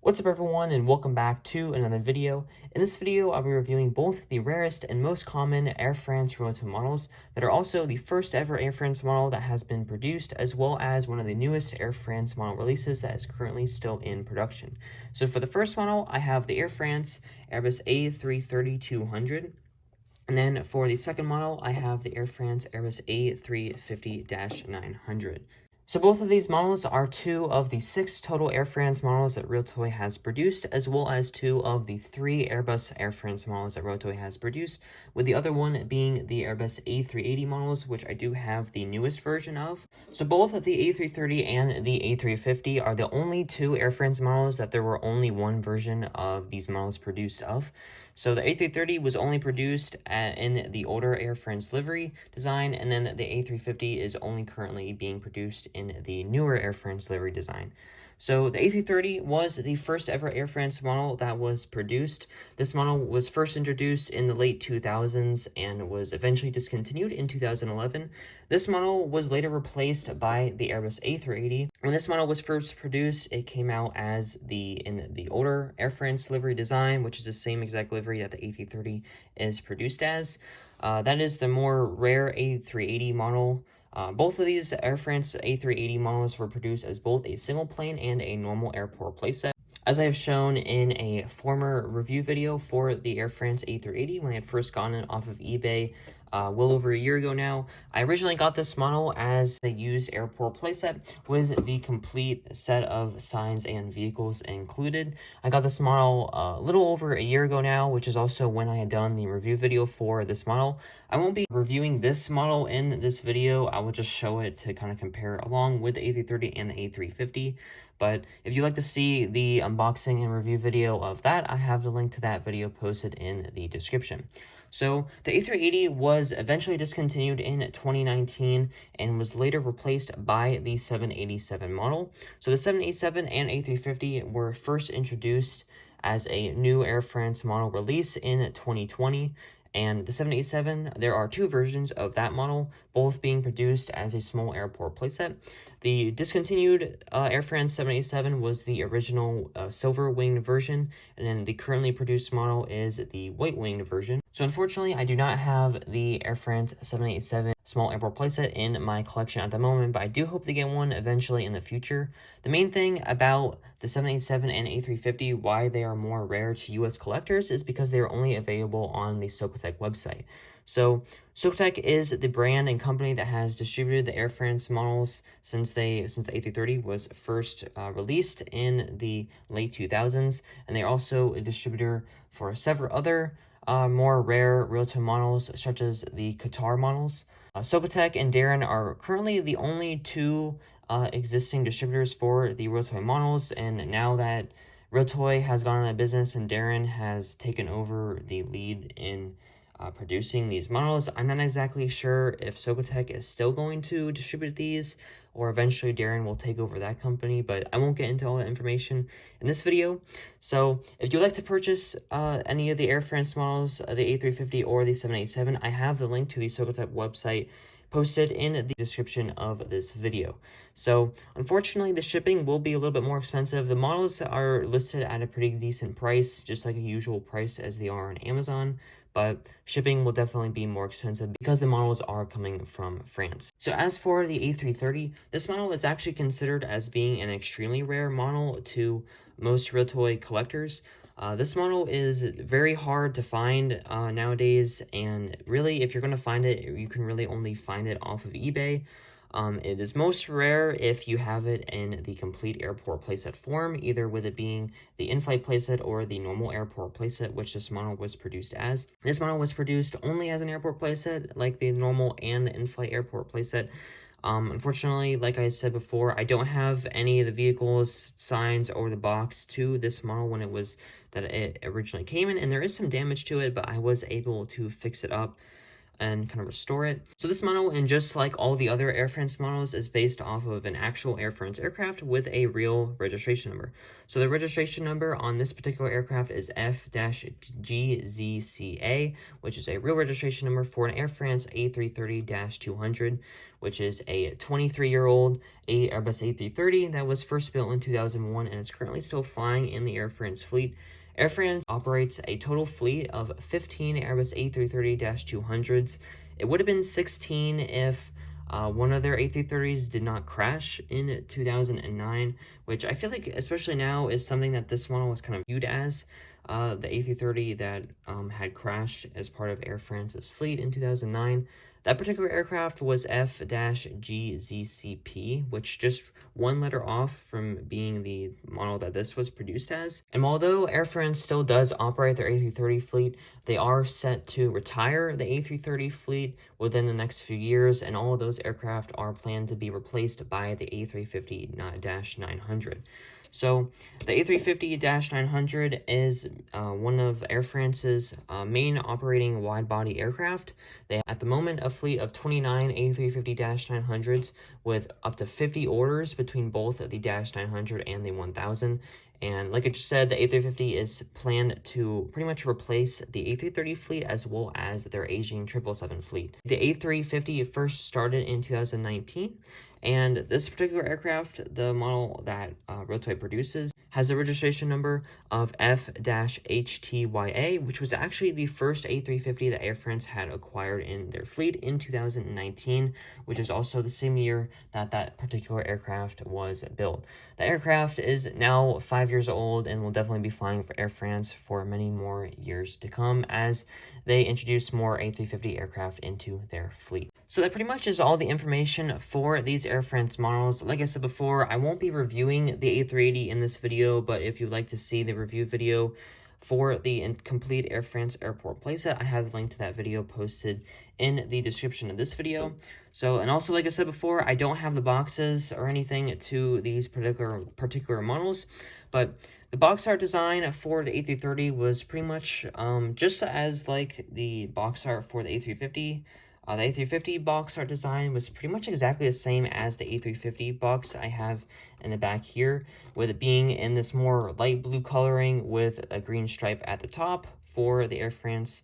What's up everyone, and welcome back to another video. In this video, I'll be reviewing both the rarest and most common Air France Realtoy models that are also the first ever Air France model that has been produced, as well as one of the newest Air France model releases that is currently still in production. So for the first model, I have the Air France Airbus A330-200. And then for the second model, I have the Air France Airbus A350-900. So both of these models are two of the 6 total Air France models that Realtoy has produced, as well as 2 of the 3 Airbus Air France models that Realtoy has produced, with the other one being the Airbus A380 models, which I do have the newest version of. So both of the A330 and the A350 are the only 2 Air France models that there were only one version of these models produced of. So the A330 was only produced in the older Air France livery design, and then the A350 is only currently being produced in the newer Air France livery design. So the A330 was the first ever Air France model that was produced. This model was first introduced in the late 2000s and was eventually discontinued in 2011. This model was later replaced by the Airbus A380. When this model was first produced, it came out as in the older Air France livery design, which is the same exact livery that the A330 is produced as. That is the more rare A380 model. Both of these Air France A380 models were produced as both a single plane and a normal airport playset. As I have shown in a former review video for the Air France A380 when I had first gotten it off of eBay well over a year ago now, I originally got this model as a used airport playset with the complete set of signs and vehicles included. I got this model a little over a year ago now, which is also when I had done the review video for this model. I won't be reviewing this model in this video. I will just show it to kind of compare along with the A330 and the A350. But if you'd like to see the unboxing and review video of that, I have the link to that video posted in the description. So the A380 was eventually discontinued in 2019 and was later replaced by the 787 model. So the 787 and A350 were first introduced as a new Air France model release in 2020. And the 787, there are 2 versions of that model, both being produced as a small airport playset. The discontinued Air France 787 was the original silver-winged version, and then the currently produced model is the white-winged version. So unfortunately, I do not have the Air France 787 small airport playset in my collection at the moment, but I do hope to get one eventually in the future. The main thing about the 787 and A350, why they are more rare to US collectors, is because they are only available on the Socotec website. So Socotec is the brand and company that has distributed the Air France models since the A330 was first released in the late 2000s, and they're also a distributor for several other more rare Realtoy models, such as the Qatar models. Socotec and Daron are currently the only 2 existing distributors for the Realtoy models, and now that Realtoy has gone out of business and Daron has taken over the lead in producing these models, I'm not exactly sure if Socotec is still going to distribute these, or eventually Daron will take over that company, but I won't get into all that information in this video. So if you'd like to purchase any of the Air France models, the A350 or the 787, I have the link to the Socotec website posted in the description of this video. So unfortunately, the shipping will be a little bit more expensive. The models are listed at a pretty decent price, just like a usual price as they are on Amazon, but shipping will definitely be more expensive because the models are coming from France. So as for the A330, this model is actually considered as being an extremely rare model to most Realtoy collectors. This model is very hard to find nowadays, and really, if you're going to find it, you can really only find it off of eBay. It is most rare if you have it in the complete airport playset form, either with it being the in-flight playset or the normal airport playset, which this model was produced as. This model was produced only as an airport playset, like the normal and the in-flight airport playset. Unfortunately, like I said before, I don't have any of the vehicles, signs, or the box to this model when it originally came in, and there is some damage to it, but I was able to fix it up. and kind of restore it. So this model, and just like all the other Air France models, is based off of an actual Air France aircraft with a real registration number. So the registration number on this particular aircraft is F-GZCA, which is a real registration number for an Air France A330-200, which is a 23-year-old Airbus A330 that was first built in 2001 and is currently still flying in the Air France fleet. Air France operates a total fleet of 15 Airbus A330-200s. It would have been 16 if one of their A330s did not crash in 2009, which I feel like, especially now, is something that this model was kind of viewed as. The A330 that had crashed as part of Air France's fleet in 2009. That particular aircraft was F-GZCP, which just one letter off from being the model that this was produced as. And although Air France still does operate their A330 fleet, they are set to retire the A330 fleet within the next few years, and all of those aircraft are planned to be replaced by the A350-900. So the A350-900 is one of Air France's main operating wide-body aircraft. They have, at the moment, a fleet of 29 A350-900s with up to 50 orders between both the -900 and the 1000. And like I just said, the A350 is planned to pretty much replace the A330 fleet as well as their aging 777 fleet. The A350 first started in 2019. And this particular aircraft, the model that Realtoy produces, has a registration number of F-HTYA, which was actually the first A350 that Air France had acquired in their fleet in 2019, which is also the same year that that particular aircraft was built. The aircraft is now 5 years old and will definitely be flying for Air France for many more years to come as they introduce more A350 aircraft into their fleet. So that pretty much is all the information for these Air France models. Like I said before, I won't be reviewing the A380 in this video, but if you'd like to see the review video for the complete Air France airport playset, I have the link to that video posted in the description of this video. So, and also, like I said before, I don't have the boxes or anything to these particular models, but the box art design for the A330 was pretty much just as like the box art for the A350. The A350 box art design was pretty much exactly the same as the A350 box I have in the back here, with it being in this more light blue coloring with a green stripe at the top for the Air France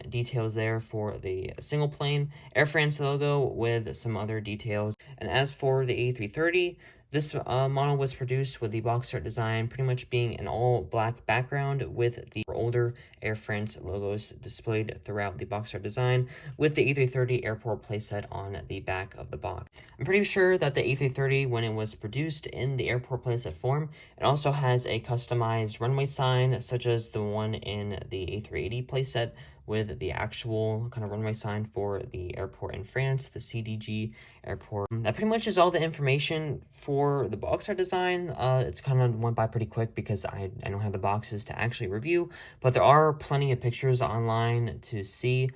details there for the single plane, Air France logo with some other details. And as for the A330, this model was produced with the box art design pretty much being an all black background with the older Air France logos displayed throughout the box art design, with the A330 airport playset on the back of the box. I'm pretty sure that the A330, when it was produced in the airport playset form, it also has a customized runway sign such as the one in the A380 playset, with the actual kind of runway sign for the airport in France, the CDG airport. That pretty much is all the information for the box art design. It's kind of went by pretty quick because I don't have the boxes to actually review, but there are plenty of pictures online to see.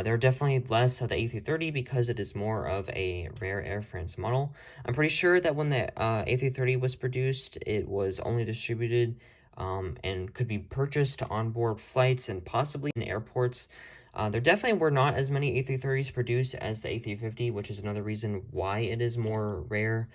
There are definitely less of the A330 because it is more of a rare Air France model. I'm pretty sure that when the A330 was produced, it was only distributed and could be purchased on board flights and possibly in airports. There definitely were not as many A330s produced as the A350, which is another reason why it is more rare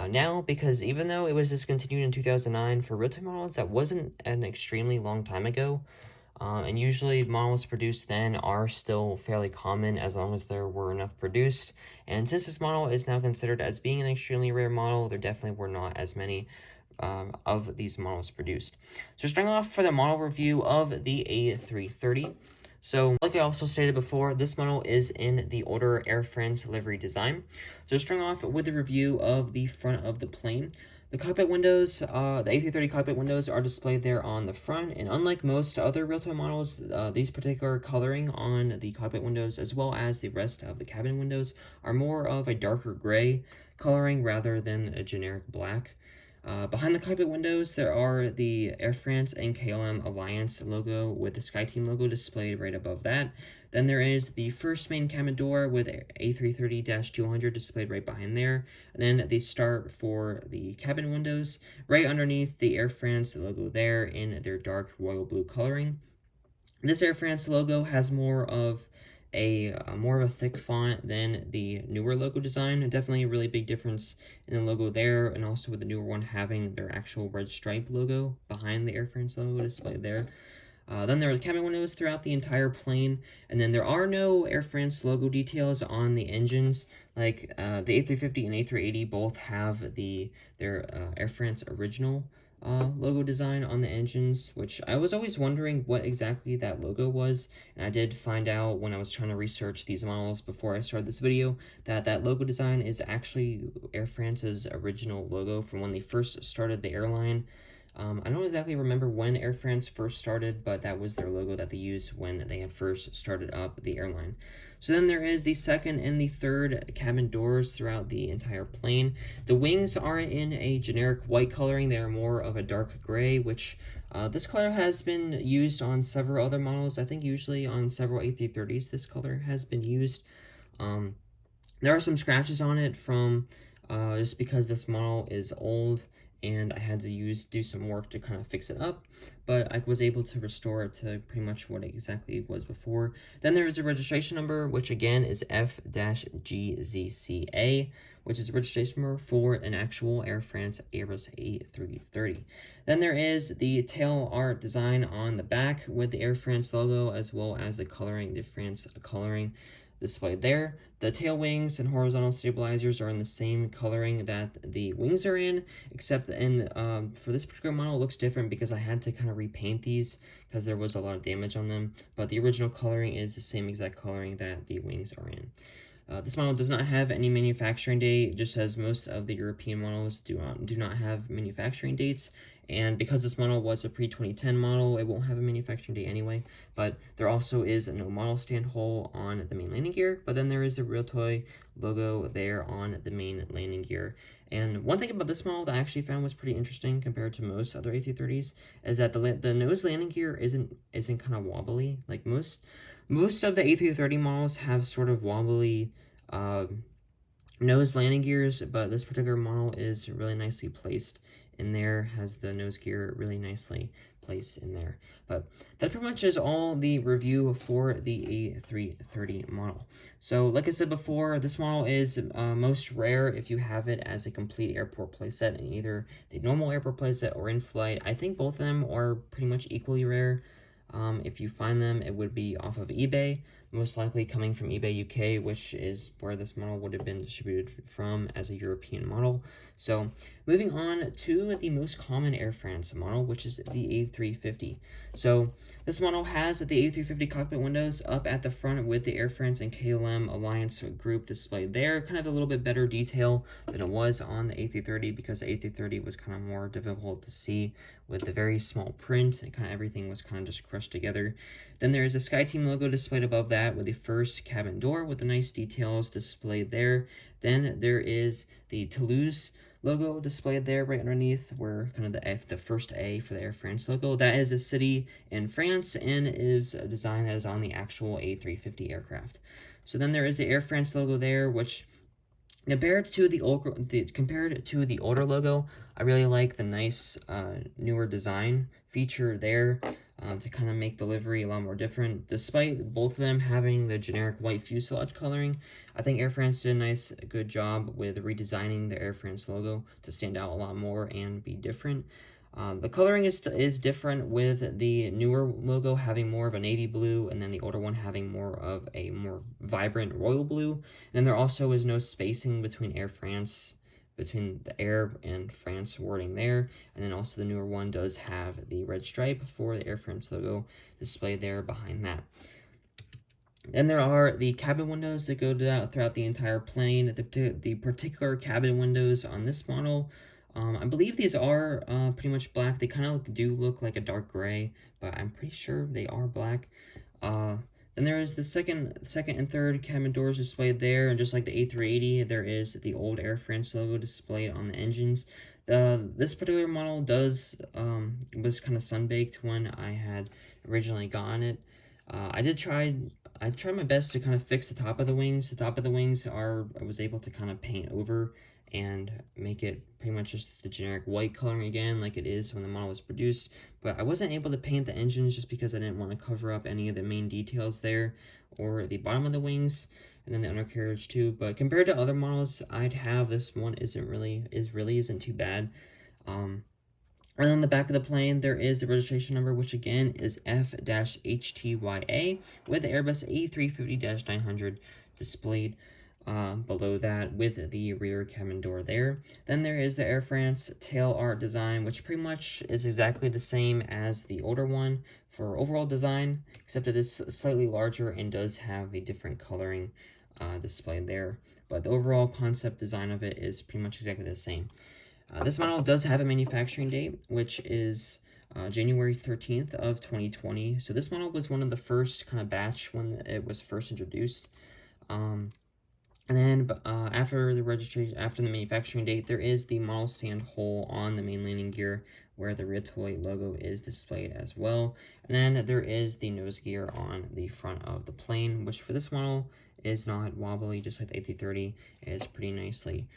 now, because even though it was discontinued in 2009 for Realtoy models, that wasn't an extremely long time ago. And usually models produced then are still fairly common as long as there were enough produced. And since this model is now considered as being an extremely rare model, there definitely were not as many of these models produced. So starting off for the model review of the A330. So like I also stated before, this model is in the order Air France livery design. So starting off with the review of the front of the plane. The cockpit windows, the A330 cockpit windows are displayed there on the front, and unlike most other Realtoy models, these particular coloring on the cockpit windows as well as the rest of the cabin windows are more of a darker gray coloring rather than a generic black. Behind the cockpit windows, there are the Air France and KLM Alliance logo with the SkyTeam logo displayed right above that. Then there is the first main cabin door with A330-200 displayed right behind there. And then the start for the cabin windows right underneath the Air France logo there in their dark royal blue coloring. This Air France logo has more of a more of a thick font than the newer logo design. Definitely a really big difference in the logo there, and also with the newer one having their actual red stripe logo behind the Air France logo displayed there. Then there are cabin windows throughout the entire plane, and then there are no Air France logo details on the engines. Like the A350 and A380 both have their Air France original logo design on the engines, which I was always wondering what exactly that logo was, and I did find out when I was trying to research these models before I started this video that that logo design is actually Air France's original logo from when they first started the airline. I don't exactly remember when Air France first started, but that was their logo that they used when they had first started up the airline. So then there is the second and the third cabin doors throughout the entire plane. The wings are in a generic white coloring. They are more of a dark gray, which this color has been used on several other models. I think usually on several A330s this color has been used. There are some scratches on it from just because this model is old, and I had to do some work to kind of fix it up, but I was able to restore it to pretty much what it exactly was before. Then there is a registration number, which again is F-GZCA, which is a registration number for an actual Air France Airbus A330. Then there is the tail art design on the back with the Air France logo, as well as the coloring, the France coloring displayed there. The tail wings and horizontal stabilizers are in the same coloring that the wings are in, except for this particular model it looks different because I had to kind of repaint these because there was a lot of damage on them, but the original coloring is the same exact coloring that the wings are in. This model does not have any manufacturing date, just as most of the European models do not have manufacturing dates. And because this model was a pre-2010 model, it won't have a manufacturing date anyway. But there also is no model stand hole on the main landing gear, but then there is a Realtoy logo there on the main landing gear. And one thing about this model that I actually found was pretty interesting compared to most other A330s is that the nose landing gear isn't kind of wobbly. Like most of the A330 models have sort of wobbly nose landing gears, but this particular model is really nicely placed in there, has the nose gear really nicely placed in there. But that pretty much is all the review for the A330 model. So like I said before, this model is most rare if you have it as a complete airport playset in either the normal airport playset or in flight. I think both of them are pretty much equally rare. If you find them, it would be off of eBay, most likely coming from eBay UK, which is where this model would have been distributed from as a European model. So moving on to the most common Air France model, which is the A350. So this model has the A350 cockpit windows up at the front with the Air France and KLM Alliance group displayed there. Kind of a little bit better detail than it was on the A330 because the A330 was kind of more difficult to see with the very small print, and kind of everything was kind of just crushed together. Then there is a SkyTeam logo displayed above that with the first cabin door with the nice details displayed there. Then there is the Toulouse logo displayed there right underneath where kind of the first A for the Air France logo. That is a city in France and is a design that is on the actual A350 aircraft. So then there is the Air France logo there, which compared to the older logo, I really like the nice newer design feature there to kind of make the livery a lot more different. Despite both of them having the generic white fuselage coloring, I think Air France did a good job with redesigning the Air France logo to stand out a lot more and be different. The coloring is different, with the newer logo having more of a navy blue and then the older one having more of a more vibrant royal blue. And then there also is no spacing between between the Air and France wording there. And then also the newer one does have the red stripe for the Air France logo displayed there behind that. Then there are the cabin windows that go throughout the entire plane. The particular cabin windows on this model, I believe these are pretty much black. They kind of do look like a dark gray, but I'm pretty sure they are black. Then there is the second and third cabin doors displayed there, and just like the A380, there is the old Air France logo displayed on the engines. This particular model was kind of sunbaked when I had originally gotten it. I did try I tried my best to kind of fix the top of the wings. The top of the wings I was able to kind of paint over and make it pretty much just the generic white coloring again, like it is when the model was produced. But I wasn't able to paint the engines just because I didn't want to cover up any of the main details there, or the bottom of the wings, and then the undercarriage too. But compared to other models I'd have, this one really isn't too bad. And on the back of the plane, there is the registration number, which again is F-HTYA, with the Airbus A350-900 displayed below that with the rear cabin door there. Then there is the Air France tail art design, which pretty much is exactly the same as the older one for overall design, except it is slightly larger and does have a different coloring displayed there. But the overall concept design of it is pretty much exactly the same. This model does have a manufacturing date, which is January 13th of 2020. So this model was one of the first kind of batch when it was first introduced. And then after the registration, after the manufacturing date, there is the model stand hole on the main landing gear where the Realtoy logo is displayed as well. And then there is the nose gear on the front of the plane, which for this model is not wobbly, just like the A330. It is pretty nicely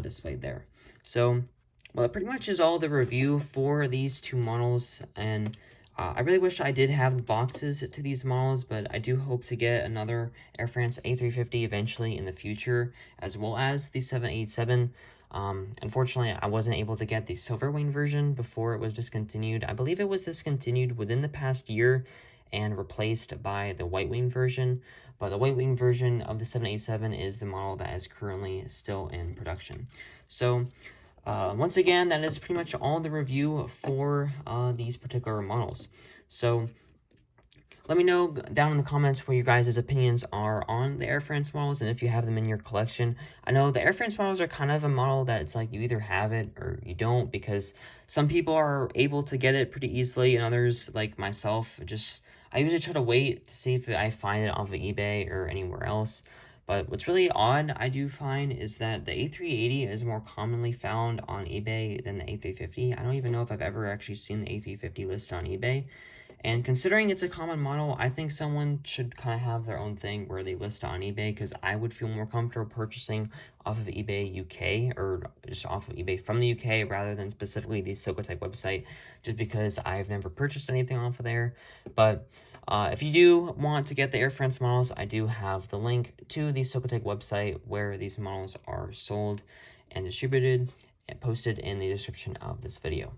displayed there. So, well, that pretty much is all the review for these two models, and I really wish I did have boxes to these models, but I do hope to get another Air France A350 eventually in the future, as well as the 787. Unfortunately, I wasn't able to get the silver wing version before it was discontinued. I believe it was discontinued within the past year and replaced by the white wing version, but the white wing version of the 787 is the model that is currently still in production. So, once again, that is pretty much all the review for these particular models. So, let me know down in the comments what your guys' opinions are on the Air France models and if you have them in your collection. I know the Air France models are kind of a model that it's like you either have it or you don't, because some people are able to get it pretty easily and others, like myself, I usually try to wait to see if I find it off of eBay or anywhere else. But what's really odd, I do find, is that the A380 is more commonly found on eBay than the A350. I don't even know if I've ever actually seen the A350 listed on eBay. And considering it's a common model, I think someone should kind of have their own thing where they list on eBay, because I would feel more comfortable purchasing off of eBay UK, or just off of eBay from the UK, rather than specifically the Socotec website, just because I've never purchased anything off of there. But if you do want to get the Air France models, I do have the link to the Socotec website where these models are sold and distributed, and posted in the description of this video.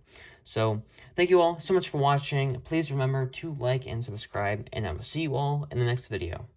So, thank you all so much for watching. Please remember to like and subscribe, and I will see you all in the next video.